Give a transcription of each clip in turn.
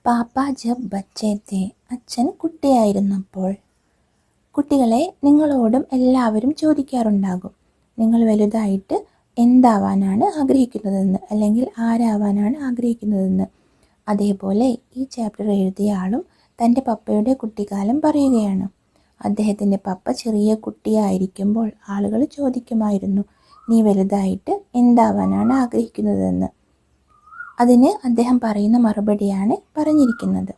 പാപ്പ ജബ് ബച്ചേ തേ. അച്ഛൻ കുട്ടിയായിരുന്നപ്പോൾ. കുട്ടികളെ, നിങ്ങളോടും എല്ലാവരും ചോദിക്കാറുണ്ടാകും, നിങ്ങൾ വലുതായിട്ട് എന്താവാനാണ് ആഗ്രഹിക്കുന്നതെന്ന്, അല്ലെങ്കിൽ ആരാവാനാണ് ആഗ്രഹിക്കുന്നതെന്ന്. അതേപോലെ ഈ ചാപ്റ്റർ എഴുതിയ ആളും തൻ്റെ പപ്പയുടെ കുട്ടിക്കാലം പറയുകയാണ്. അദ്ദേഹത്തിൻ്റെ പപ്പ ചെറിയ കുട്ടിയായിരിക്കുമ്പോൾ ആളുകൾ ചോദിക്കുമായിരുന്നു, നീ വലുതായിട്ട് എന്താവാനാണ് ആഗ്രഹിക്കുന്നതെന്ന്. അതിന് അദ്ദേഹം പറയുന്ന മറുപടിയാണ് പറഞ്ഞിരിക്കുന്നത്.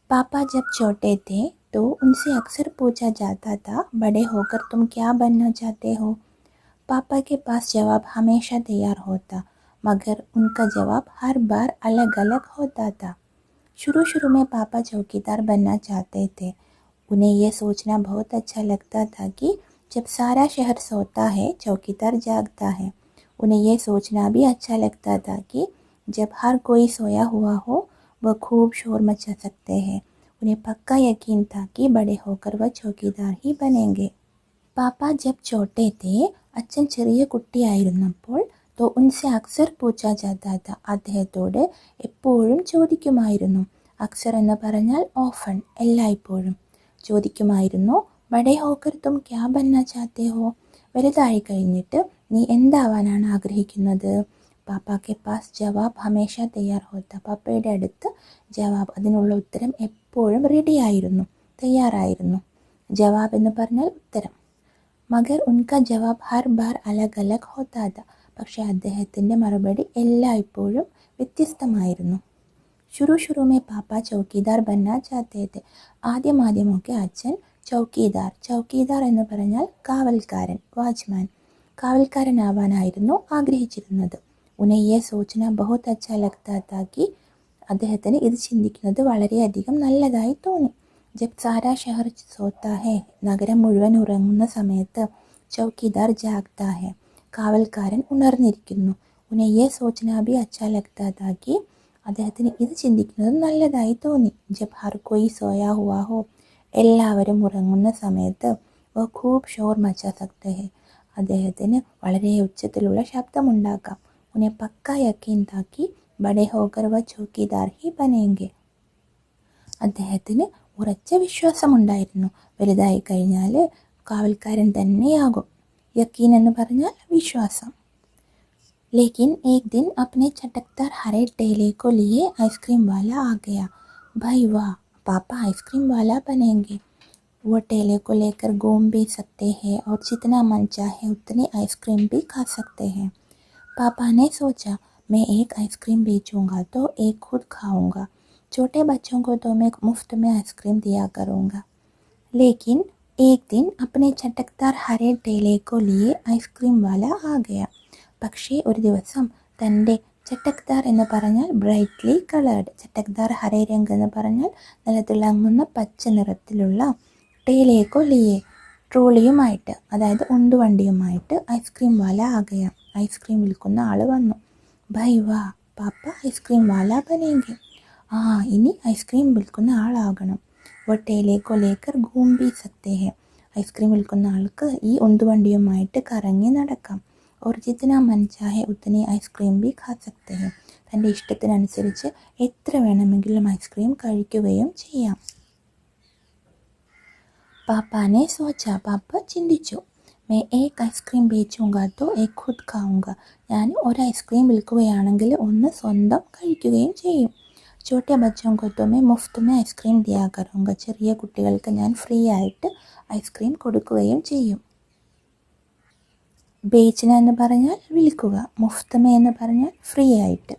पापा जब छोटे थे तो उनसे अक्सर पूछा जाता था, बड़े होकर तुम क्या बनना चाहते हो। पापा के पास जवाब हमेशा तैयार होता, मगर उनका जवाब हर बार अलग अलग होता था। शुरू में पापा चौकीदार बनना चाहते थे। उन्हें यह सोचना बहुत अच्छा लगता था कि जब सारा शहर सोता है चौकीदार जागता है। उन्हें यह सोचना भी अच्छा लगता था कि जब हर कोई सोया हुआ हो वह खूब शोर मचा सकते हैं। उन्हें पक्का यकीन था कि बड़े होकर वह चौकीदार ही बनेंगे। पापा जब छोटे थे, അച്ഛൻ ചെറിയ കുട്ടിയായിരുന്നപ്പോൾ, तो उनसे अक्सर पूछा जाता था, അദ്ദേഹത്തോട് എപ്പോഴും ചോദിക്കുമായിരുന്നു. അക്സർ എന്ന് പറഞ്ഞാൽ ഓഫൺ, എല്ലായ്പ്പോഴും ചോദിക്കുമായിരുന്നു. ബഡേ ഹോക്കർ തും ക്യാ ബന്ന ചാത്തേ ഹോ, വലുതായി കഴിഞ്ഞിട്ട് നീ എന്താവാനാണ് ആഗ്രഹിക്കുന്നത്. പാപ്പാക്കെ പാസ് ജവാബ് ഹമേഷ തയ്യാർ ഹോത്ത, പാപ്പയുടെ അടുത്ത് ജവാബ്, അതിനുള്ള ഉത്തരം എപ്പോഴും റെഡിയായിരുന്നു, തയ്യാറായിരുന്നു. ജവാബ് എന്ന് പറഞ്ഞാൽ ഉത്തരം. മഗർ ഉൻക ജവാബ് ഹർ ബാർ അലഗ് അലഗ് ഹോത്താത, പക്ഷേ അദ്ദേഹത്തിൻ്റെ മറുപടി എല്ലായ്പ്പോഴും വ്യത്യസ്തമായിരുന്നു. ശുരു പാപ്പ ചൗക്കീദാർ ബന്ന ചാത്തേ തെ. ആദ്യമൊക്കെ അച്ഛൻ ചൗക്കീദാർ എന്ന് പറഞ്ഞാൽ കാവൽക്കാരൻ, വാച്ച്മാൻ, കാവൽക്കാരനാവാനായിരുന്നു ആഗ്രഹിച്ചിരുന്നത്. ഉനയ്യെ സോച്ചന ബഹുത് അച്ഛാ ലഗ്താ താ കി, അദ്ദേഹത്തിന് ഇത് ചിന്തിക്കുന്നത് വളരെയധികം നല്ലതായി തോന്നി. ജബ് സാരാ ഷഹർ സോത്താ ഹെ, നഗരം മുഴുവൻ ഉറങ്ങുന്ന സമയത്ത്, ചൗക്കീദാർ ജാഗ്താ ഹെ, കാവൽക്കാരൻ ഉണർന്നിരിക്കുന്നു. ഉനയ്യെ സോച്ചന ബി അച്ഛാ ലഗ്താ താ കി, അദ്ദേഹത്തിന് ഇത് ചിന്തിക്കുന്നത് നല്ലതായി തോന്നി. ജബ് ഹർ കോയി സോയാ ഹുവാ ഹോ, എല്ലാവരും ഉറങ്ങുന്ന സമയത്ത്, വ ഖൂബ് ഷോർ മച്ചാ സക്തേ ഹെ, അദ്ദേഹത്തിന് വളരെ ഉച്ചത്തിലുള്ള ശബ്ദമുണ്ടാക്കാം. ഉन्हें पक्का यकीन था कि बड़े होकर वह चौकीदार ही बनेंगे. അദ്ദേഹത്തിന് ഉറച്ച വിശ്വാസമുണ്ടായിരുന്നു, വലുതായി കഴിഞ്ഞാൽ കാവൽക്കാരൻ തന്നെയാകും. യക്കീൻ എന്ന് പറഞ്ഞാൽ വിശ്വാസം. लेकिन एक दिन अपने चटकदार हरे ठेले को लिए आइसक्रीम वाला आ गया। भाई वाह, पापा आइसक्रीम वाला बनेंगे। वो ठेले को लेकर घूम भी सकते हैं और जितना मन चाहे उतनी आइसक्रीम भी खा सकते हैं। पापा ने सोचा, मैं एक आइसक्रीम बेचूंगा तो एक खुद खाऊंगा, छोटे बच्चों को तो मैं मुफ्त में आइसक्रीम दिया करूंगा। लेकिन एक दिन अपने चटकदार हरे ठेले को लिए आइसक्रीम वाला आ गया. പക്ഷേ ഒരു ദിവസം തൻ്റെ ചട്ടക്ദാർ എന്ന് പറഞ്ഞാൽ ബ്രൈറ്റ്ലി കളേർഡ്, ചട്ടക്ദാർ ഹരേ രംഗ് എന്ന് പറഞ്ഞാൽ നല്ല തിളങ്ങുന്ന പച്ച നിറത്തിലുള്ള, ടേലേക്കോ ലിയെ ട്രോളിയുമായിട്ട്, അതായത് ഉന്തുവണ്ടിയുമായിട്ട്, ഐസ്ക്രീം വാല ആകയ, ഐസ്ക്രീം വിൽക്കുന്ന ആൾ വന്നു. ഭൈ വാ, പാപ്പ ഐസ്ക്രീം വാല ബനേങ്കെ, ഇനി ഐസ്ക്രീം വിൽക്കുന്ന ആളാകണം. വോ ടേലേക്കോ ലേക്കർ ഘൂം ഭി സക്തേ ഹെ, ഐസ്ക്രീം വിൽക്കുന്ന ആൾക്ക് ഈ ഉന്തുവണ്ടിയുമായിട്ട് കറങ്ങി നടക്കാം. और जितना मन चाहे उतनी ഐസ്ക്രീം भी खा सकते हैं, തൻ്റെ ഇഷ്ടത്തിനനുസരിച്ച് എത്ര വേണമെങ്കിലും ഐസ്ക്രീം കഴിക്കുകയും ചെയ്യാം. പാപ്പാനെ സോച്ച, പാപ്പ ചിന്തിച്ചു. मैं एक आइसक्रीम बेचूंगा तो एक खुद खाऊंगा, ഞാൻ ഒരു ഐസ്ക്രീം വിൽക്കുകയാണെങ്കിൽ ഒന്ന് സ്വന്തം കഴിക്കുകയും ചെയ്യും. छोटे बच्चों को तो मैं मुफ्त में आइसक्रीम दिया करूंगा, ചെറിയ കുട്ടികൾക്ക് ഞാൻ ഫ്രീ ആയിട്ട് ഐസ്ക്രീം കൊടുക്കുകയും ചെയ്യും. बेचना എന്ന് പറഞ്ഞാൽ വിൽക്കുക, മുഫ്ത് में എന്ന് പറഞ്ഞാൽ ഫ്രീ ആയിട്ട്.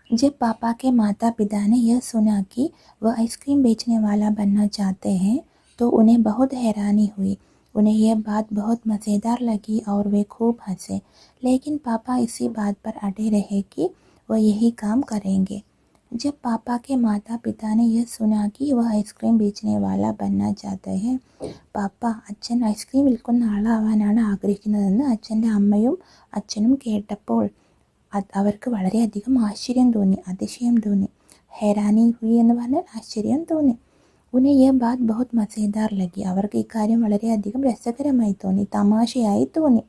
जब पापा के माता पिता ने यह सुना कि वह आइसक्रीम बेचने वाला बनना चाहते हैं तो उन्हें बहुत हैरानी हुई. उन्हें यह बात बहुत मज़ेदार लगी और वे खूब हंसे. लेकिन पापा इसी बात पर अड़े रहे कि वह यही काम करेंगे. जब पापा के माता पिता ने यह सुना कि वह आइसक्रीം बेचने वाला बनना चाहते हैं, പാപ്പ, അച്ഛൻ ഐസ്ക്രീം വിൽക്കുന്ന ആളാവാനാണ് ആഗ്രഹിക്കുന്നതെന്ന് അച്ഛൻ്റെ അമ്മയും അച്ഛനും കേട്ടപ്പോൾ അവർക്ക് വളരെയധികം ആശ്ചര്യം തോന്നി, അതിശയം തോന്നി. ഹെരാനി ഹുയി എന്ന് പറഞ്ഞാൽ ആശ്ചര്യം തോന്നി. ഉന്നെ യേ ബാത് ബഹുത് മസേദാർ ലഗി, അവർക്ക് ഇക്കാര്യം വളരെയധികം രസകരമായി തോന്നി, തമാശയായി തോന്നി.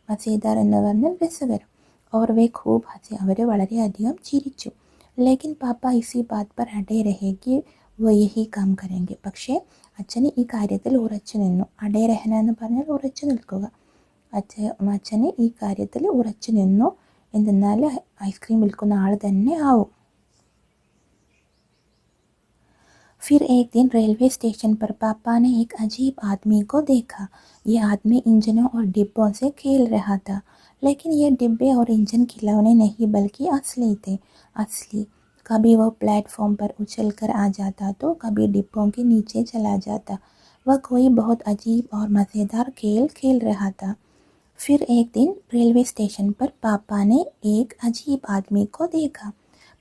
മസേദാർ എന്ന് പറഞ്ഞാൽ രസകരം. ഓർ വേ ഖൂബ് ഹസെ, അവർ വളരെയധികം ചിരിച്ചു. लेकिन पापा इसी बात पर अड़े रहे कि वो यही काम करेंगे. പക്ഷേ അച്ഛന് ഈ കാര്യത്തിൽ ഉറച്ചു നിന്നു. അടേ രഹന എന്ന് പറഞ്ഞാൽ ഉറച്ചു നിൽക്കുക. അച്ഛന് ഈ കാര്യത്തിൽ ഉറച്ചു നിന്നു. എന്തെന്നാൽ ഐസ്ക്രീം വിൽക്കുന്ന ആൾ തന്നെ ആവും. फिर एक दिन रेलवे स्टेशन पर पापा ने एक अजीब आदमी को देखा. ये आदमी इंजनों और डिब्बों से खेल रहा था. लेकिन ये डिब्बे और इंजन खिलौने नहीं बल्कि असली थे. असली. कभी वो प्लेटफॉर्म पर उछल कर आ जाता तो कभी डिब्बों के नीचे चला जाता. वह कोई बहुत अजीब और मज़ेदार खेल खेल रहा था. फिर एक दिन रेलवे स्टेशन पर पापा ने एक अजीब आदमी को देखा.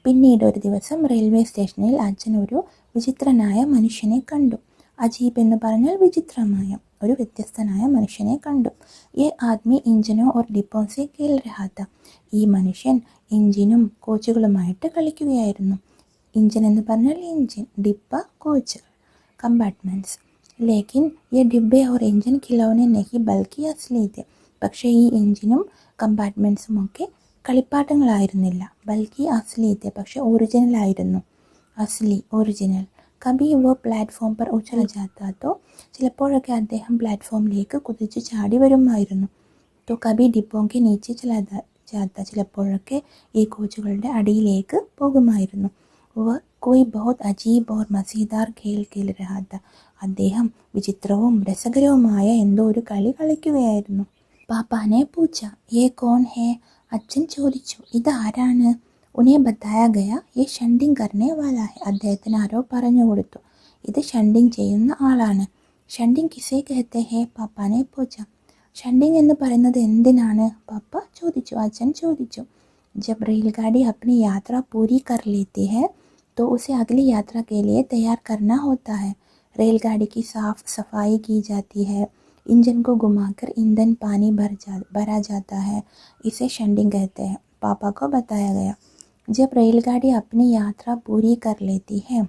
പിന്നീട് ഒരു ദിവസം റെയിൽവേ സ്റ്റേഷനിൽ അച്ഛൻ ഒരു വിചിത്രനായ മനുഷ്യനെ കണ്ടു. അജീബ് എന്ന് പറഞ്ഞാൽ വിചിത്രമായ, ഒരു വ്യത്യസ്തനായ മനുഷ്യനെ കണ്ടു. യേ ആദ്മി ഇഞ്ചിനോ ഓർ ഡിപ്പോ സെ ഖേൽ രഹാ താ. ഈ മനുഷ്യൻ എഞ്ചിനും കോച്ചുകളുമായിട്ട് കളിക്കുകയായിരുന്നു. ഇഞ്ചിൻ എന്ന് പറഞ്ഞാൽ എഞ്ചിൻ, ഡിപ്പ കോച്ച്, കമ്പാർട്ട്മെൻറ്റ്സ്. ലേക്കിൻ യേ ഡിബ്ബെ ഓർ എഞ്ചിൻ ഖിലൗനെ നഹി ബൽക്കി അസ്ലി തെ. പക്ഷേ ഈ എഞ്ചിനും കമ്പാർട്ട്മെൻറ്റ്സും ഒക്കെ കളിപ്പാട്ടങ്ങളായിരുന്നില്ല. ബൽക്കി അസ്ലി തെ, പക്ഷെ ഒറിജിനൽ ആയിരുന്നു. അസ്ലി, ഒറിജിനൽ. കബി വോ പ്ലാറ്റ്ഫോം പർ ഉഛൽ ജാത്താ തോ. ചിലപ്പോഴൊക്കെ അദ്ദേഹം പ്ലാറ്റ്ഫോമിലേക്ക് കുതിച്ചു ചാടി വരുമായിരുന്നു. തോ കബി ഡിബ്ബോങ്കെ നീച്ചെ ചലാ ജാത്ത. ചിലപ്പോഴൊക്കെ ഈ കോച്ചുകളുടെ അടിയിലേക്ക് പോകുമായിരുന്നു. വ കോയി ബഹുത് അജീബ് ഓർ മസീദാർ ഖേൽ ഖേൽ രഹാ താ. അദ്ദേഹം വിചിത്രവും രസകരവുമായ എന്തോ ഒരു കളി കളിക്കുകയായിരുന്നു. പാപ്പാനെ പൂച്ച യേ കോൺ ഹേ. അച്ഛൻ ചോദിച്ചു, ഇതാരാണ്? ഉനേ ബത്തായ ഗയ യേ ഷണ്ടിങ് കർണേ വാലാ ഹെ. അദ്ദേഹത്തിന് ആരോ പറഞ്ഞു കൊടുത്തു, ഇത് ഷണ്ടിങ് ചെയ്യുന്ന ആളാണ്. ഷണ്ടിങ് കിസേ കഹത്തെ ഹേ. പാപ്പാനെ പൂച്ച. ഷണ്ടിങ് എന്ന് പറയുന്നത് എന്തിനാണ്? പാപ്പ ചോദിച്ചു, അച്ഛൻ ചോദിച്ചു. ജബ് റെയിൽഗാഡി അപ്നി യാത്ര പൂരി കർ ലേത്തി ഹെ तो उसे अगली यात्रा के लिए तैयार करना होता है. रेलगाड़ी की साफ सफाई की जाती है. इंजन को घुमाकर ईंधन पानी भरा जाता है. इसे शंडिंग कहते हैं. पापा को बताया गया. जब रेलगाड़ी अपनी यात्रा पूरी कर लेती है,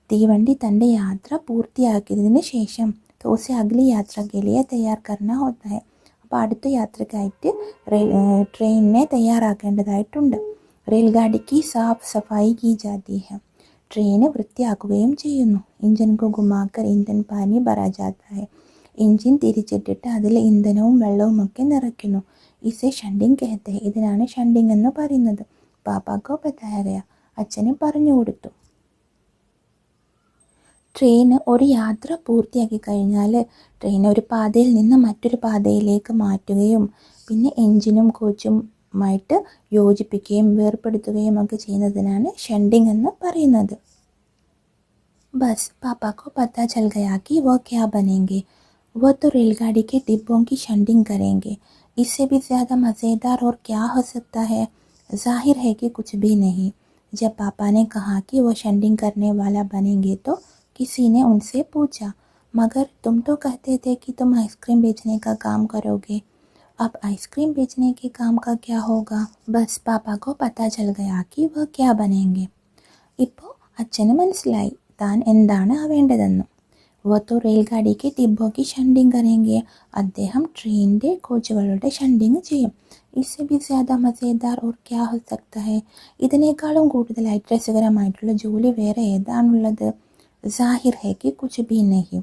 തീവണ്ടി തൻ്റെ യാത്ര പൂർത്തിയാക്കിയതിന് ശേഷം तो उसे अगली यात्रा के लिए तैयार करना होता है. അപ്പോൾ അടുത്ത യാത്രയ്ക്കായിട്ട് ട്രെയിനിനെ തയ്യാറാക്കേണ്ടതായിട്ടുണ്ട്. റെയിൽഗാഡിക്ക് സാഫ് സഫായി കി ജാതി ഹെ. ട്രെയിന് വൃത്തിയാക്കുകയും ചെയ്യുന്നു. ഇഞ്ചൻ കോ ഘുമാക്കർ ഇന്ധൻ പാനി ഭരാ ജാത്ത ഹെ. എഞ്ചിൻ തിരിച്ചിട്ടിട്ട് അതിൽ ഇന്ധനവും വെള്ളവും ഒക്കെ നിറയ്ക്കുന്നു. ഇസെ ഷണ്ടിങ് കഹത്തെ. ഇതിനാണ് ഷണ്ടിങ് എന്ന് പറയുന്നത്. പാപ്പാക്കോ ബത്തായ ഗയ. അച്ഛന് പറഞ്ഞു കൊടുത്തു. ട്രെയിൻ ഒരു യാത്ര പൂർത്തിയാക്കി കഴിഞ്ഞാൽ ട്രെയിൻ ഒരു പാതയിൽ നിന്ന് മറ്റൊരു പാതയിലേക്ക് മാറ്റുകയും പിന്നെ എഞ്ചിനും കോച്ചുമായിട്ട് യോജിപ്പിക്കുകയും വേർപ്പെടുത്തുകയും ഒക്കെ ചെയ്യുന്നതിനാണ് ഷണ്ടിങ് എന്ന് പറയുന്നത്. ബസ് പാപ്പാക്കോ പത്താ ചൽ ഗയാ കി വോ ക്യാ ബനേംഗെ. वो तो रेलगाड़ी के डिब्बों की शंडिंग करेंगे. इससे भी ज़्यादा मज़ेदार और क्या हो सकता है? जाहिर है कि कुछ भी नहीं. जब पापा ने कहा कि वो शंडिंग करने वाला बनेंगे तो किसी ने उनसे पूछा, मगर तुम तो कहते थे कि तुम आइसक्रीम बेचने का काम करोगे. अब आइसक्रीम बेचने के काम का क्या होगा? बस पापा को पता चल गया कि वह क्या बनेंगे. ഇപ്പോൾ അച്ഛന് മനസ്സിലായി താൻ എന്താണ് ആവേണ്ടതെന്ന്. वो तो रेलगाड़ी के डिब्बों की शंडिंग करेंगे. അദ്ദേഹം ട്രെയിനിൻ്റെ കോച്ചുകളുടെ ഷണ്ടിങ് ചെയ്യും. इससे भी ज़्यादा मज़ेदार और क्या हो सकता है? ഇതിനേക്കാളും കൂടുതലായിട്ട് രസകരമായിട്ടുള്ള ജോലി വേറെ ഏതാണുള്ളത്? जाहिर है कि कुछ भी नहीं.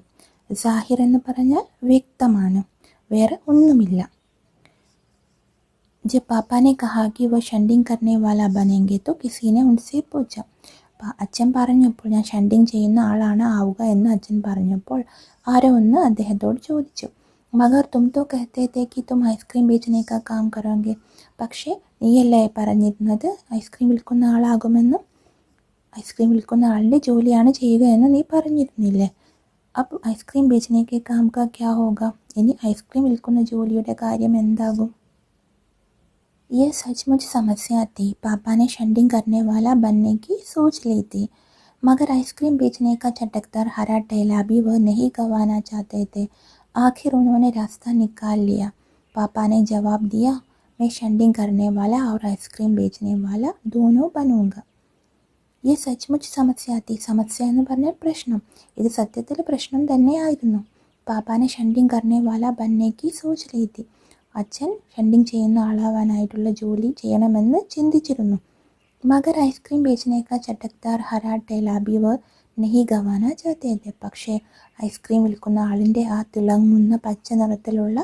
जाहिर എന്ന് പറഞ്ഞാൽ വ്യക്തമാണ്, വേറെ ഒന്നുമില്ല. जब पापा ने कहा कि वो शंडिंग करने वाला बनेंगे तो किसी ने उनसे पूछा. അച്ഛൻ പറഞ്ഞപ്പോൾ ഞാൻ ഷണ്ടിങ് ചെയ്യുന്ന ആളാണ് ആവുക എന്ന് അച്ഛൻ പറഞ്ഞപ്പോൾ ആരോ ഒന്ന് അദ്ദേഹത്തോട് ചോദിച്ചു. മഗർ തും തോ കഹത്തെ തേ കി തും ഐസ്ക്രീം ബേച്ചനെ കാ കാം കരോगे. പക്ഷേ നീയല്ലേ പറഞ്ഞിരുന്നത് ഐസ്ക്രീം വിൽക്കുന്ന ആളാകുമെന്ന്. ഐസ്ക്രീം വിൽക്കുന്ന ആളിൻ്റെ ജോലിയാണ് ചെയ്യുക എന്ന് നീ പറഞ്ഞിരുന്നില്ലേ. അപ്പോൾ ഐസ്ക്രീം ബേച്ചനെ കെ കാം കാ ക്യാ ഹോഗ. ഇനി ഐസ്ക്രീം വിൽക്കുന്ന ജോലിയുടെ കാര്യം എന്താകും? ये सचमुच समस्या थी. पापा ने शंडिंग करने वाला बनने की सोच ली थी, मगर आइसक्रीम बेचने का चटकदार हरा ठेला भी वह नहीं गंवाना चाहते थे. आखिर उन्होंने रास्ता निकाल लिया. पापा ने जवाब दिया, मैं शंडिंग करने वाला और आइसक्रीम बेचने वाला दोनों बनूंगा. ये सचमुच समस्या थी. സമസ്യ എന്ന് പറഞ്ഞാൽ പ്രശ്നം. ഇത് സത്യത്തിൽ പ്രശ്നം തന്നെയായിരുന്നു. പാപ്പാനെ ഷണ്ടിങ് കർണേ വാല ബന്നേക്ക് സോച്ച് ലീ അച്ഛൻ ഷണ്ടിങ് ചെയ്യുന്ന ആളാവാനായിട്ടുള്ള ജോലി ചെയ്യണമെന്ന് ചിന്തിച്ചിരുന്നു. മഗർ ഐസ്ക്രീം बेचने का ചട്ടക്താർ ഹരാ ठेला भी वह नहीं गंवाना चाहते थे. പക്ഷേ ഐസ്ക്രീം വിൽക്കുന്ന ആളിൻ്റെ ആ തിളങ്ങുന്ന പച്ച നിറത്തിലുള്ള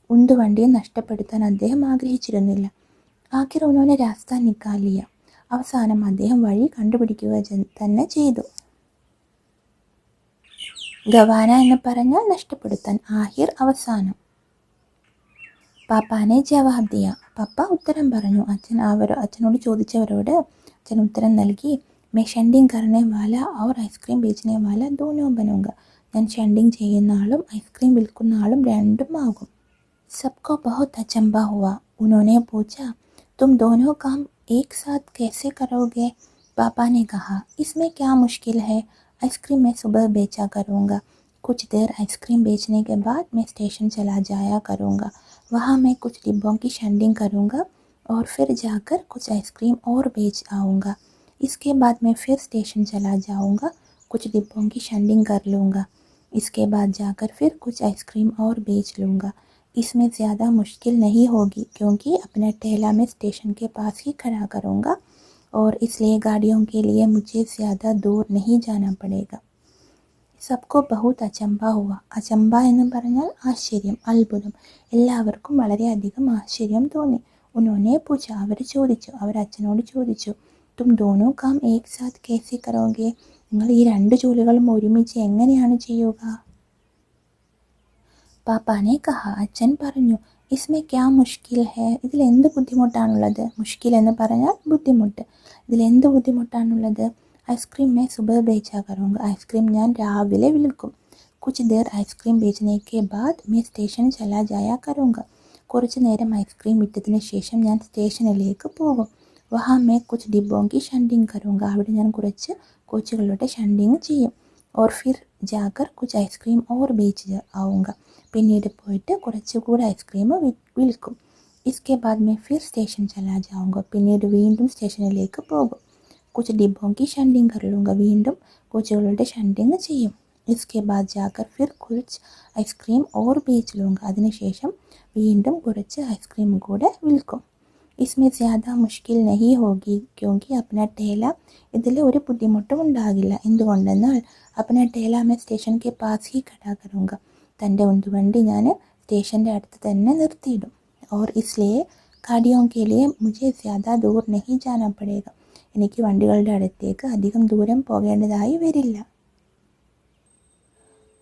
ഉന്തുവണ്ടിയെ നഷ്ടപ്പെടുത്താൻ അദ്ദേഹം ആഗ്രഹിച്ചിരുന്നില്ല. ആഖിർ ഉन्होंने रास्ता निकाल लिया. അവസാനം അദ്ദേഹം വഴി കണ്ടുപിടിക്കുക തന്നെ ചെയ്തു. ഗവാന എന്ന് പറഞ്ഞാൽ നഷ്ടപ്പെടുത്താൻ, ആഹിർ അവസാനം. പാപ്പാനെ ജവാബ് ദിയ. പപ്പ ഉത്തരം പറഞ്ഞു. അച്ഛനോട് ചോദിച്ചവരോട് അച്ഛൻ ഉത്തരം നൽകി. मैं ഷെൻഡിങ് करने वाला और ഐസ്ക്രീം बेचने वाला दोनों बनूंगा. ഞാൻ ഷെൻഡിങ് ചെയ്യുന്ന ആളും ഐസ്ക്രീം വിൽക്കുന്ന ആളും രണ്ടും ആകും. सबको बहुत अचंभा हुआ. उन्होंने पूछा, तुम दोनों काम एक साथ कैसे करोगे? पापा ने कहा, इसमें क्या मुश्किल है. आइसक्रीम मैं सुबह बेचा करूँगा. कुछ देर आइसक्रीम बेचने के बाद मैं स्टेशन चला जाया करूँगा. वहाँ मैं कुछ डिब्बों की शेंडिंग करूँगा और फिर जाकर कुछ आइसक्रीम और बेच आऊँगा. इसके बाद मैं फिर स्टेशन चला जाऊँगा, कुछ डिब्बों की शेंडिंग कर लूँगा. इसके बाद जाकर फिर कुछ आइसक्रीम और बेच लूँगा. इसमें ज़्यादा मुश्किल नहीं होगी क्योंकि अपना ठेला मैं स्टेशन के पास ही खड़ा करूँगा और इसलिए गाड़ियों के लिए मुझे ज़्यादा दूर नहीं जाना पड़ेगा. सबको बहुत അച്ചമ്പ हुआ. അച്ചമ്പ എന്ന് പറഞ്ഞാൽ ആശ്ചര്യം, അത്ഭുതം. എല്ലാവർക്കും വളരെയധികം ആശ്ചര്യം തോന്നി. ഉन्होंने पूछा. അവർ അച്ഛനോട് ചോദിച്ചു. തും ദോനോ കാം ഏക് സാത്ത് കേസെ കരോगे. നിങ്ങൾ ഈ രണ്ട് ജോലികളും ഒരുമിച്ച് എങ്ങനെയാണ് ചെയ്യുക? പാപ്പാനെ കഹ. അച്ഛൻ പറഞ്ഞു. ഇസ്മേ ക്യാ മുഷ്കിൽ ഹെ. ഇതിലെന്ത് ബുദ്ധിമുട്ടാണുള്ളത്? മുഷ്കിൽ എന്ന് പറഞ്ഞാൽ ബുദ്ധിമുട്ട്. ഇതിലെന്ത് ബുദ്ധിമുട്ടാണുള്ളത്? ഐസ്ക്രീം मैं सुबह बेचा करूँगा. ഐസ്ക്രീം ഞാൻ രാവിലെ വിൽക്കും. കുച്ച് ദേർ ഐസ്ക്രീം बेचने के बाद मैं स्टेशन चला जाया करूँगा. കുറച്ച് നേരം ഐസ്ക്രീം വിറ്റതിന് ശേഷം ഞാൻ സ്റ്റേഷനിലേക്ക് പോകും. വഹാ मैं कुछ डिब्बों की शेंडिंग करूँगा. അവിടെ ഞാൻ കുറച്ച് കോച്ചുകളുടെ ഷണ്ടിങ് ചെയ്യും. और फिर जाकर कुछ आइसक्रीम और बेच आऊँगा. പിന്നീട് പോയിട്ട് കുറച്ചുകൂടെ ഐസ്ക്രീം വിൽക്കും. इसके बाद मैं फिर स्टेशन चला जाऊँगा. പിന്നീട് വീണ്ടും സ്റ്റേഷനിലേക്ക് പോകും. കുച്ച് ഡിബ്ബോं की शेंडिंग कर लूँगा. വീണ്ടും കോച്ചുകളുടെ ഷണ്ടിങ് ചെയ്യും. इसके बाद जाकर फिर कुछ आइसक्रीम और बेच लूँगा. അതിനുശേഷം വീണ്ടും കുറച്ച് ഐസ്ക്രീം കൂടെ വിൽക്കും. इसमें ज़्यादा मुश्किल नहीं होगी क्योंकि अपना ठेला. ഇതിൽ ഒരു ബുദ്ധിമുട്ടും ഉണ്ടാകില്ല. എന്തുകൊണ്ടെന്നാൽ अपना ठेला मैं स्टेशन के पास ही खड़ा करूँगा. തൻ്റെ ഉന്തുവണ്ടി ഞാൻ സ്റ്റേഷൻ്റെ അടുത്ത് തന്നെ നിർത്തിയിടും. और इसलिए गाड़ियों के लिए मुझे ज़्यादा दूर नहीं जाना पड़ेगा. എനിക്ക് വണ്ടികളുടെ അടുത്തേക്ക് അധികം ദൂരം പോകേണ്ടതായി വരില്ല.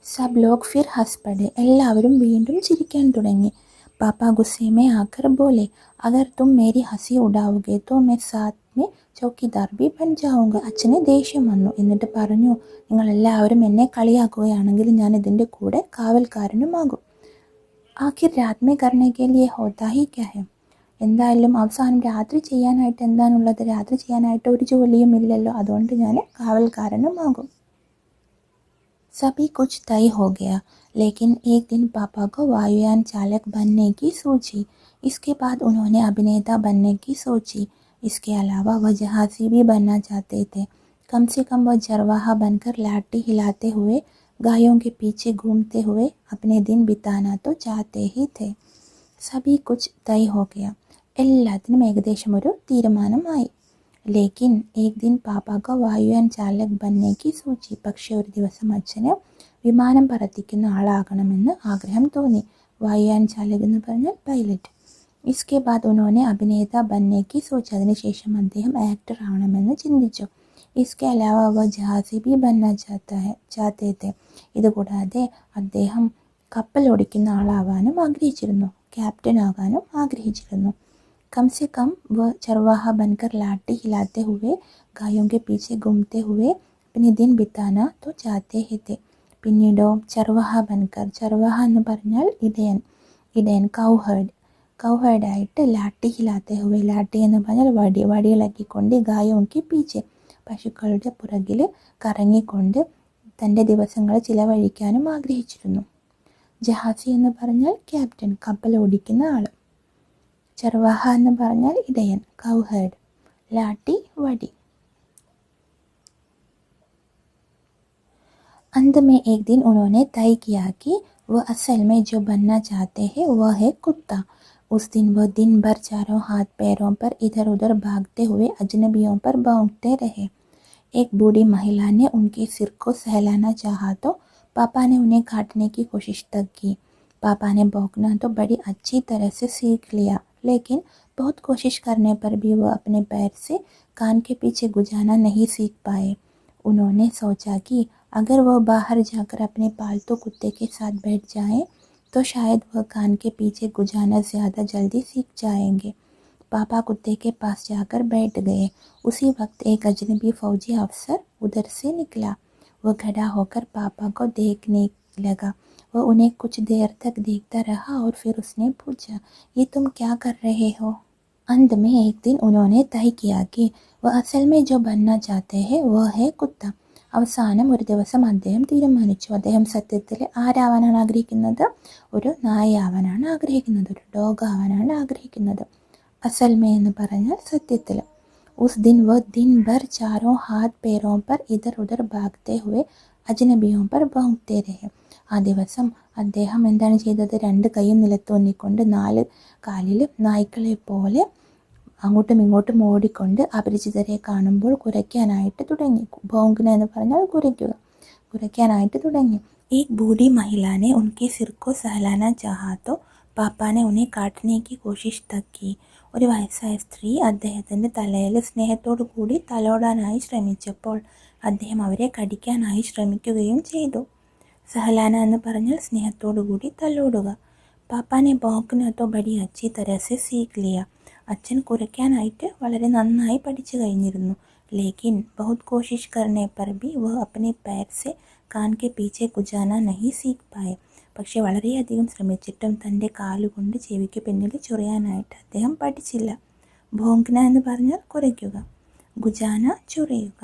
सब लोग फिर हंस पड़े. എല്ലാവരും വീണ്ടും ചിരിക്കാൻ തുടങ്ങി. पापा गुस्से में आकर बोले, अगर तुम मेरी हंसी उड़ाओगे तो मैं साथ में चौकीदार भी बन जाऊँगा. അച്ഛന് ദേഷ്യം വന്നു. എന്നിട്ട് പറഞ്ഞു, നിങ്ങളെല്ലാവരും എന്നെ കളിയാക്കുകയാണെങ്കിൽ ഞാൻ ഇതിൻ്റെ കൂടെ കാവൽക്കാരനുമാകും. ആഖിർ രാത് മേ കർനെ കെ ലിയെ ഹോത്താ ഹി ക്യാ ഹെ. എന്തായാലും അവസാനം രാത്രി ചെയ്യാനായിട്ട് എന്താണുള്ളത്? രാത്രി ചെയ്യാനായിട്ട് ഒരു ജോലിയും ഇല്ലല്ലോ. അതുകൊണ്ട് ഞാൻ കാവൽക്കാരനുമാകും. सभी कुछ तय हो गया, लेकिन एक दिन पापा को वायुयान चालक बनने की सोची. इसके बाद उन्होंने अभिनेता बनने की सोची. इसके अलावा वह जहाज़ी भी बनना चाहते थे. कम से कम वह चरवाहा बनकर लाठी हिलाते हुए गायों के पीछे घूमते हुए अपने दिन बिताना तो चाहते ही थे. सभी कुछ तय हो गया. എല്ലാത്തിനും ഏകദേശം ഒരു തീരുമാനമായി. ലേക്കിൻ ഏക് ദിൻ പാപ്പാക്ക് വായുയാൻ ചാലക് ബന്നേക്ക് സൂചി. പക്ഷേ ഒരു ദിവസം അച്ഛന് വിമാനം പറത്തിക്കുന്ന ആളാകണമെന്ന് ആഗ്രഹം തോന്നി. വായുയാൻ ചാലക് എന്ന് പറഞ്ഞാൽ പൈലറ്റ്. ഇസ്കെ ബാദ് ഉन्होंने അഭിനേത ബന്നേക്ക് സൂചി. അതിനുശേഷം അദ്ദേഹം ആക്ടർ ആവണമെന്ന് ചിന്തിച്ചു. ഇസ്കെ അലാവ വ ജഹാസി ബി ബന്ന ചാഹത്തെ തെ. ഇതുകൂടാതെ അദ്ദേഹം കപ്പൽ ഓടിക്കുന്ന ആളാവാനും ആഗ്രഹിച്ചിരുന്നു. ക്യാപ്റ്റൻ ആകാനും ആഗ്രഹിച്ചിരുന്നു. कम से कम वह चरवाहा बनकर लाठी हिलाते हुए गायों के पीछे घूमते हुए अपने दिन बिताना तो चाहते ही थे. പിന്നീടോ ചർവാഹ ബൻകർ. ചർവാഹ എന്ന് പറഞ്ഞാൽ ഇടയൻ കൗഹേഡായിട്ട് ലാട്ടി ഹിലാത്തെ ഹുവേ. ലാട്ടി എന്ന് പറഞ്ഞാൽ വടിയിളക്കിക്കൊണ്ട് ഗായോങ്കി പീച്ചെ പശുക്കളുടെ പുറകിൽ കറങ്ങിക്കൊണ്ട് തൻ്റെ ദിവസങ്ങൾ ചിലവഴിക്കാനും ആഗ്രഹിച്ചിരുന്നു. ജഹാസി എന്ന് പറഞ്ഞാൽ ക്യാപ്റ്റൻ, കപ്പൽ ഓടിക്കുന്ന ആൾ. ചർവാഹ എന്ന് പറഞ്ഞാൽ ഇടയൻ, കൗഹേഡ്. लाठी वडी. अंत में एक दिन उन्होंने तय किया कि वह असल में जो बनना चाहते हैं वह है कुत्ता. उस दिन वह दिन भर चारों हाथ पैरों पर इधर उधर भागते हुए अजनबियों पर भौंकते रहे। एक बूढ़ी महिला ने उनके सिर को सहलाना चाहा तो पापा ने उन्हें काटने की कोशिश तक की। पापा ने भौंकना तो बड़ी अच्छी तरह से सीख लिया, लेकिन बहुत कोशिश करने पर भी वह अपने पैर से कान के पीछे गुजाना नहीं सीख पाए। उन्होंने सोचा कि अगर वह बाहर जाकर अपने पालतू कुत्ते के साथ बैठ जाएं, तो शायद वह कान के पीछे गुजाना ज़्यादा जल्दी सीख जाएंगे। पापा कुत्ते के पास जाकर बैठ गए। उसी वक्त एक अजनबी फौजी अफसर उधर से निकला। वह खड़ा होकर पापा को देखने लगा। वह उन्हें कुछ देर तक देखता रहा और फिर उसने पूछा, ये तुम क्या कर रहे हो? अंत में एक दिन उन्होंने तय किया कि वह असल में जो बनना चाहते हैं वह है कुत्ता. അവസാനം ഒരു ദിവസം അദ്ദേഹം തീരുമാനിച്ചു. അദ്ദേഹം സത്യത്തിൽ ആരാവാനാണ് ആഗ്രഹിക്കുന്നത്? ഒരു നായയാവാനാണ് ആഗ്രഹിക്കുന്നത്, ഒരു ഡോഗ് ആവാനാണ് ആഗ്രഹിക്കുന്നത്. असल में എന്ന് പറഞ്ഞാൽ സത്യത്തിൽ. उस दिन वह दिन भर चारों हाथ पैरों पर इधर उधर भागते हुए അജ്നബിയോं पर भौंकते रहे. ആ ദിവസം അദ്ദേഹം എന്താണ് ചെയ്തത്? രണ്ട് കൈയും നിലത്തൂന്നിക്കൊണ്ട് നാല് കാലിലും നായ്ക്കളെ പോലെ അങ്ങോട്ടും ഇങ്ങോട്ടും ഓടിക്കൊണ്ട് അപരിചിതരെ കാണുമ്പോൾ കുരയ്ക്കാനായിട്ട് തുടങ്ങി. ഭോങ്കന എന്ന് പറഞ്ഞാൽ കുരയ്ക്കുക, കുരയ്ക്കാനായിട്ട് തുടങ്ങി. एक बूढ़ी महिला ने उनके सिर को सहलाना चाहा तो पापा ने उन्हें काटने की कोशिश तक की. ഒരു വയസ്സായ സ്ത്രീ അദ്ദേഹത്തിൻ്റെ തലയിൽ സ്നേഹത്തോടു കൂടി തലോടാനായി ശ്രമിച്ചപ്പോൾ അദ്ദേഹം അവരെ കടിക്കാനായി ശ്രമിക്കുകയും ചെയ്തു. സഹലാന എന്ന് പറഞ്ഞാൽ സ്നേഹത്തോടു കൂടി തലോടുക. പാപ്പാനെ ഭോങ്കന തോ ബഡി അച്ചി തരഹ സെ സീഖ് ലിയ. അച്ഛൻ കുരയ്ക്കാനായിട്ട് വളരെ നന്നായി പഠിച്ചു കഴിഞ്ഞിരുന്നു. ലേക്കിൻ बहुत कोशिश करने पर भी वह अपने पैर से कान के पीछे गुजाना नहीं सीख पाए. പക്ഷെ വളരെയധികം ശ്രമിച്ചിട്ടും തൻ്റെ കാലുകൊണ്ട് ചെവിക്ക് പിന്നിൽ ചൊറിയാനായിട്ട് അദ്ദേഹം പഠിച്ചില്ല. ഭോങ്കന എന്ന് പറഞ്ഞാൽ കുരയ്ക്കുക, ഗുജാന ചൊറിയുക.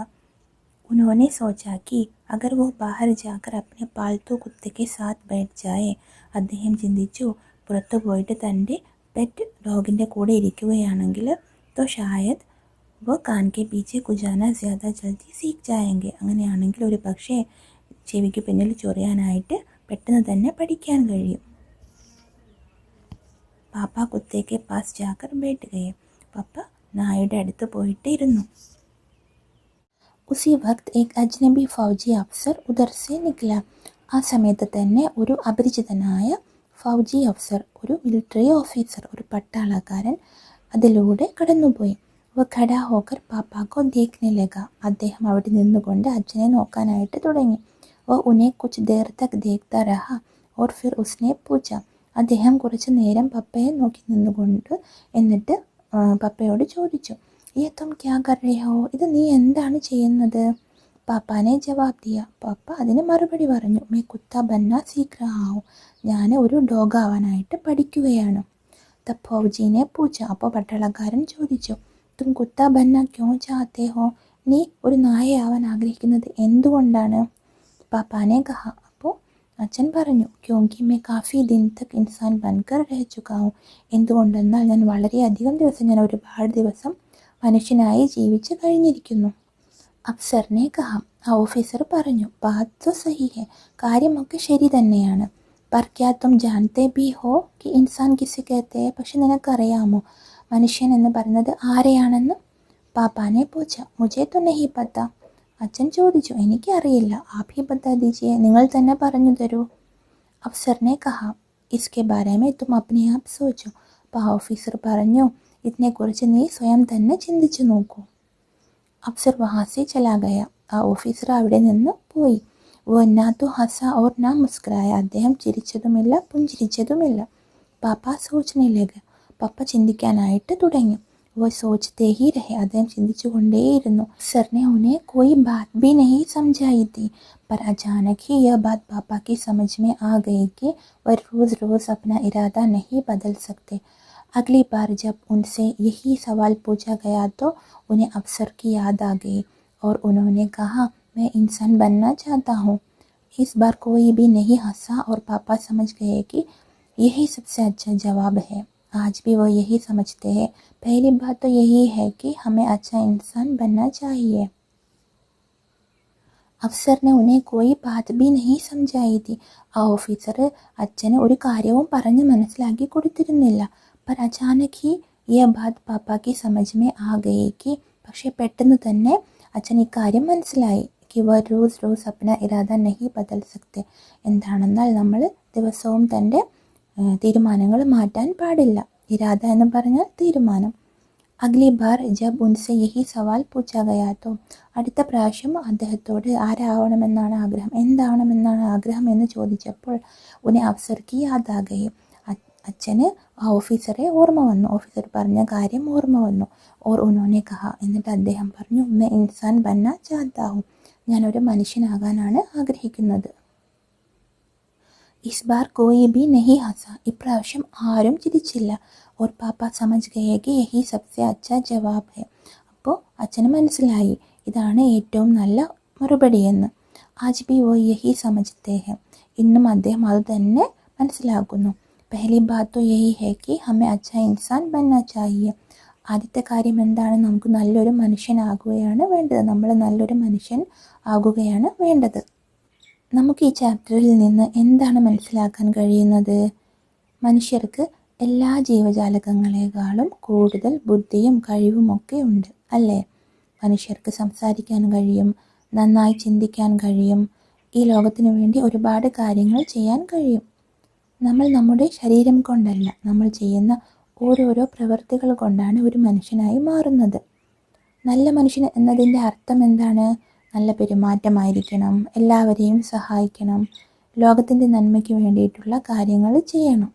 उन्होंने सोचा कि अगर वो बाहर जाकर अपने पालतू कुत्ते के साथ बैठ जाए. അദ്ദേഹം ചിന്തിച്ചു, പുറത്തു പോയിട്ട് തൻ്റെ പെറ്റ് ഡോഗിൻ്റെ കൂടെ ഇരിക്കുകയാണെങ്കിൽ तो शायद वो कान के पीछे गुजाना ज़्यादा जल्दी सीख जाएंगे. അങ്ങനെയാണെങ്കിൽ ഒരു പക്ഷേ ചെവിക്ക് പിന്നിൽ ചൊറിയാനായിട്ട് പെട്ടെന്ന് തന്നെ പഠിക്കാൻ കഴിയും. പാപ്പ കുത്തേക്ക് പാസ് ജാക്കർ ബൈഠ് ഗയെ. പപ്പ നായയുടെ അടുത്ത് പോയിട്ട് ഇരുന്നു. ഉസി വക്ത് ഏക് അജ്നബി ഫൗജി അഫ്സർ ഉദർ സെ നിക്ല. ആ സമയത്ത് തന്നെ ഒരു അപരിചിതനായ ഫൗജി അഫ്സർ, ഒരു മിലിറ്ററി ഓഫീസർ, ഒരു പട്ടാളക്കാരൻ അതിലൂടെ കടന്നുപോയി. വ ഖടാ ഹോക്കർ പാപ്പാക്കോ ദേഖ്നെ ലഗ. അദ്ദേഹം അവിടെ നിന്നുകൊണ്ട് അച്ഛനെ നോക്കാനായിട്ട് തുടങ്ങി. വ ഉനെ കുച്ച് ദേർ തക് ദേഖ്താ രഹ ഓർ ഫിർ ഉസ്നെ പൂച്ച. അദ്ദേഹം കുറച്ച് നേരം പപ്പയെ നോക്കി നിന്നുകൊണ്ട് എന്നിട്ട് പപ്പയോട് ചോദിച്ചു, യേ തും ക്യാ കർ രഹേ ഹോ? ഇത് നീ എന്താണ് ചെയ്യുന്നത്? പാപ്പാനെ ജവാബ് ദിയ. പാപ്പ അതിന് മറുപടി പറഞ്ഞു, മേ കുത്ത ബന്ന സീഖ് രഹാ ഹൂം. ഞാൻ ഒരു ഡോഗ് ആവാനായിട്ട് പഠിക്കുകയാണ്. തബ് ഫൗജീനെ പൂച്ച. അപ്പോൾ പട്ടാളക്കാരൻ ചോദിച്ചു, തും കുത്ത ബന്ന ക്യോ ചാഹത്തെ ഹോ? നീ ഒരു നായയാവാൻ ആഗ്രഹിക്കുന്നത് എന്തുകൊണ്ടാണ്? പാപ്പാനെ കഹ. അപ്പോൾ അച്ഛൻ പറഞ്ഞു, ക്യോങ്കി മേ കാഫി ദിൻ തക് ഇൻസാൻ ബൻകർ രഹ ചുകാ ഹൂം. എന്തുകൊണ്ടെന്നാൽ ഞാൻ വളരെയധികം ദിവസം, ഞാൻ ഒരുപാട് ദിവസം മനുഷ്യനായി ജീവിച്ച് കഴിഞ്ഞിരിക്കുന്നു. അഫ്സറിനെ കഹ. ആ ഓഫീസർ പറഞ്ഞു, ബാത് തോ സഹി ഹെ, കാര്യമൊക്കെ ശരി തന്നെയാണ്. पर क्या तुम जानते भी हो कि इंसान किसे कहते हैं? പക്ഷെ നിനക്കറിയാമോ മനുഷ്യൻ എന്ന് പറയുന്നത് ആരെയാണെന്ന്? പാപ്പാനെ പൂച്ച. മുझे तो नहीं पता. അച്ഛൻ ചോദിച്ചു, എനിക്കറിയില്ല. आप ही बता दीजिए, നിങ്ങൾ തന്നെ പറഞ്ഞു തരൂ. അഫ്സറിനെ കഹ, इसके बारे में तुम अपने आप सोचो. അപ്പോൾ ആ ഓഫീസർ പറഞ്ഞു, ഇതിനെക്കുറിച്ച് നീ സ്വയം തന്നെ ചിന്തിച്ചു നോക്കൂ. അഫ്സർ വഹാസെ ചലാ ഗയ. ആ ഓഫീസർ അവിടെ നിന്ന് പോയി. वो ना तो हंसा और ना मुस्कुराया. അദ്ദേഹം ചിരിച്ചതുമില്ല പുഞ്ചിരിച്ചതുമില്ല. പാപ്പ സോച്ചനെ ലഗ. പപ്പ ചിന്തിക്കാനായിട്ട് തുടങ്ങി. वो सोचते ही रहे. അദ്ദേഹം ചിന്തിച്ചുകൊണ്ടേയിരുന്നു. सर ने उन्हें कोई बात भी नहीं समझाई थी, पर अचानक ही यह बात पापा की समझ में आ गई कि वह रोज़ रोज़ अपना इरादा नहीं बदल सकते. अगली बार जब उनसे यही सवाल पूछा गया तो उन्हें अफसर की याद आ गई और उन्होंने कहा, मैं इंसान बनना चाहता हूँ. इस बार कोई भी नहीं हंसा और पापा समझ गए कि यही सबसे अच्छा जवाब है. आज भी वो यही समझते हैं. पहली बात तो यही है कि हमें अच्छा इंसान बनना चाहिए. അഫ്സർ ने उन्हें कोई बात भी नहीं समझाई थी. ആ ഓഫീസർ അച്ഛന് ഒരു കാര്യവും പറഞ്ഞ് മനസ്സിലാക്കി കൊടുത്തിരുന്നില്ല. पर अचानक ही यह बात पापा की समझ में आ गई कि പക്ഷേ പെട്ടെന്ന് തന്നെ അച്ഛൻ ഇക്കാര്യം മനസ്സിലായി कि वह रोज़ रोज़ अपना इरादा नहीं बदल सकते. എന്താണെന്നാൽ നമ്മൾ ദിവസവും തൻ്റെ തീരുമാനങ്ങൾ മാറ്റാൻ പാടില്ല. ഇരാദ എന്ന് പറഞ്ഞാൽ തീരുമാനം. അഗ്ലി ബാർ ജബ് ഉൻസെ യഹി സവാൽ പൂച്ചാ ഗയാ തോ, അടുത്ത പ്രാവശ്യം അദ്ദേഹത്തോട് ആരാവണമെന്നാണ് ആഗ്രഹം, എന്താവണമെന്നാണ് ആഗ്രഹം എന്ന് ചോദിച്ചപ്പോൾ ഉന്നെ അവസർ കി യാദ് ആ ഗയി, അച്ഛന് ആ ഓഫീസറെ ഓർമ്മ വന്നു, ഓഫീസർ പറഞ്ഞ കാര്യം ഓർമ്മ വന്നു. ഓർ ഉന്നോനെ കഹ, എന്നിട്ട് അദ്ദേഹം പറഞ്ഞു മേ ഇൻസാൻ ബന്ന ചാഹത്താ ഹൂം, ഞാനൊരു മനുഷ്യനാകാനാണ് ആഗ്രഹിക്കുന്നത്. ഇസ് ബാർ കോയി ബി നഹി ഹസ, ഇപ്രാവശ്യം ആരും ചിരിച്ചില്ല. ഓർ പാപ്പ സമജ് ഗയേ കി യഹി സബ്സെ അച്ഛാ ജവാബ് ഹെ, അപ്പോൾ അച്ഛന് മനസ്സിലായി ഇതാണ് ഏറ്റവും നല്ല മറുപടിയെന്ന്. ആജ് ബി വോ യഹി സമജ്തേ ഹെ, ഇന്നും അദ്ദേഹം അത് തന്നെ മനസ്സിലാക്കുന്നു. പെഹലി ബാത് തോ യഹി ഹെ കി ഹമേ അച്ഛാ ഇൻസാൻ ബന്ന ചാഹിയെ, ആദ്യത്തെ കാര്യം എന്താണ്, നമുക്ക് നല്ലൊരു മനുഷ്യനാകുകയാണ് വേണ്ടത്, നമ്മൾ നല്ലൊരു മനുഷ്യൻ ആകുകയാണ് വേണ്ടത്. നമുക്ക് ഈ ചാപ്റ്ററിൽ നിന്ന് എന്താണ് മനസ്സിലാക്കാൻ കഴിയുന്നത്? മനുഷ്യർക്ക് എല്ലാ ജീവജാലകങ്ങളെക്കാളും കൂടുതൽ ബുദ്ധിയും കഴിവുമൊക്കെ ഉണ്ട് അല്ലേ? മനുഷ്യർക്ക് സംസാരിക്കാൻ കഴിയും, നന്നായി ചിന്തിക്കാൻ കഴിയും, ഈ ലോകത്തിനു വേണ്ടി ഒരുപാട് കാര്യങ്ങൾ ചെയ്യാൻ കഴിയും. നമ്മൾ നമ്മുടെ ശരീരം കൊണ്ടല്ല, നമ്മൾ ചെയ്യുന്ന ഓരോരോ പ്രവൃത്തികൾ കൊണ്ടാണ് ഒരു മനുഷ്യനായി മാറുന്നത്. നല്ല മനുഷ്യൻ എന്നതിൻ്റെ അർത്ഥം എന്താണ്? നല്ല പെരുമാറ്റമായിരിക്കണം, എല്ലാവരെയും സഹായിക്കണം, ലോകത്തിൻ്റെ നന്മയ്ക്ക് വേണ്ടിയിട്ടുള്ള കാര്യങ്ങൾ ചെയ്യണം.